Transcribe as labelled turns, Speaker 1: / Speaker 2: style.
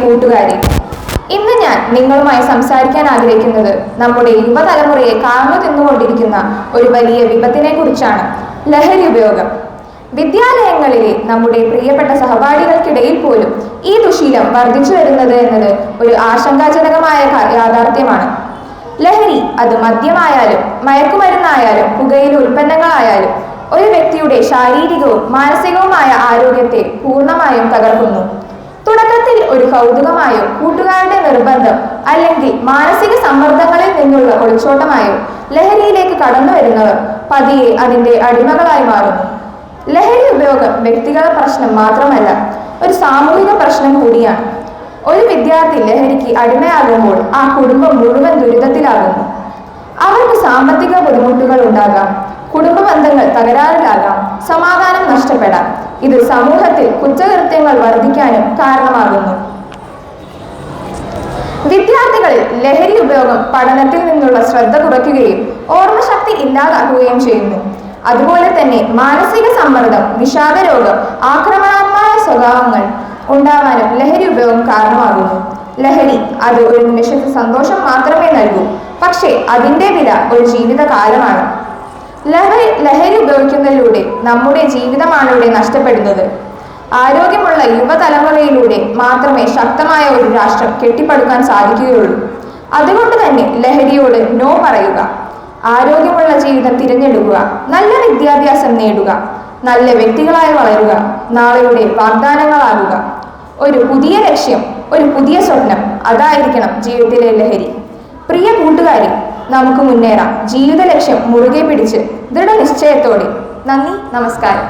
Speaker 1: കൂട്ടുകാരെ, ഇന്ന് ഞാൻ നിങ്ങളുമായി സംസാരിക്കാൻ ആഗ്രഹിക്കുന്നത് നമ്മുടെ യുവതലമുറയെ കാർന്നു തിന്നുകൊണ്ടിരിക്കുന്ന ഒരു വലിയ വിപത്തിനെ കുറിച്ചാണ്. ലഹരി ഉപയോഗം. വിദ്യാലയങ്ങളിലെ നമ്മുടെ പ്രിയപ്പെട്ട സഹപാഠികൾക്കിടയിൽ പോലും ഈ ദുശീലം വർദ്ധിച്ചു വരുന്നത് എന്നത് ഒരു ആശങ്കാജനകമായ യാഥാർത്ഥ്യമാണ്. ലഹരി, അത് മദ്യമായാലും മയക്കുമരുന്നായാലും പുകയില ഉൽപ്പന്നങ്ങളായാലും, ഒരു വ്യക്തിയുടെ ശാരീരികവും മാനസികവുമായ ആരോഗ്യത്തെ പൂർണ്ണമായും തകർക്കുന്നു. തുടക്കത്തിൽ ഒരു കൗതുകമായോ കൂട്ടുകാരുടെ നിർബന്ധം അല്ലെങ്കിൽ മാനസിക സമ്മർദ്ദങ്ങളിൽ നിന്നുള്ള ഒളിച്ചോട്ടമായോ ലഹരിയിലേക്ക് കടന്നു വരുന്നവർ പതിയെ അതിന്റെ അടിമകളായി മാറുന്നു. ലഹരി ഉപയോഗം വ്യക്തിഗത പ്രശ്നം മാത്രമല്ല, ഒരു സാമൂഹിക പ്രശ്നം കൂടിയാണ്. ഒരു വിദ്യാർത്ഥി ലഹരിക്ക് അടിമയാകുമ്പോൾ ആ കുടുംബം മുഴുവൻ ദുരിതത്തിലാകുന്നു. അവർക്ക് സാമ്പത്തിക ബുദ്ധിമുട്ടുകൾ ഉണ്ടാകാം, കുടുംബ ബന്ധങ്ങൾ തകരാറിലാകാം, സമാധാനം നഷ്ടപ്പെടാം. ഇത് സമൂഹത്തിൽ കുറ്റകൃത്യങ്ങൾ വർദ്ധിക്കാനും കാരണമാകുന്നു. വിദ്യാർത്ഥികളിൽ ലഹരി ഉപയോഗം പഠനത്തിൽ നിന്നുള്ള ശ്രദ്ധ കുറയ്ക്കുകയും ഓർമ്മശക്തി ഇല്ലാതാക്കുകയും ചെയ്യുന്നു. അതുപോലെ തന്നെ മാനസിക സമ്മർദ്ദം, വിഷാദരോഗം, ആക്രമണാത്മക സ്വഭാവങ്ങൾ ഉണ്ടാവാനും ലഹരി ഉപയോഗം കാരണമാകുന്നു. ലഹരി, അത് ഒരു നിമിഷത്തെ സന്തോഷം മാത്രമേ നൽകൂ, പക്ഷേ അതിൻ്റെ വില ഒരു ജീവിതകാലമാണ്. ലഹരി ഉപയോഗിക്കുന്നതിലൂടെ നമ്മുടെ ജീവിതമാണ് ഇവിടെ നഷ്ടപ്പെടുന്നത്. ആരോഗ്യമുള്ള യുവതലമുറയിലൂടെ മാത്രമേ ശക്തമായ ഒരു രാഷ്ട്രം കെട്ടിപ്പടുക്കാൻ സാധിക്കുകയുള്ളൂ. അതുകൊണ്ട് തന്നെ ലഹരിയോട് നോ പറയുക, ആരോഗ്യമുള്ള ജീവിതം തിരഞ്ഞെടുക്കുക, നല്ല വിദ്യാഭ്യാസം നേടുക, നല്ല വ്യക്തികളായി വളരുക, നാളെയുടെ വാഗ്ദാനങ്ങളാകുക. ഒരു പുതിയ ലക്ഷ്യം, ഒരു പുതിയ സ്വപ്നം, അതായിരിക്കണം ജീവിതത്തിലെ ലഹരി. പ്രിയ കൂട്ടുകാരെ, നമുക്ക് മുന്നേറാം, ജീവിത ലക്ഷ്യം മുറുകെ പിടിച്ച് ദൃഢനിശ്ചയത്തോടെ. നന്ദി, നമസ്കാരം.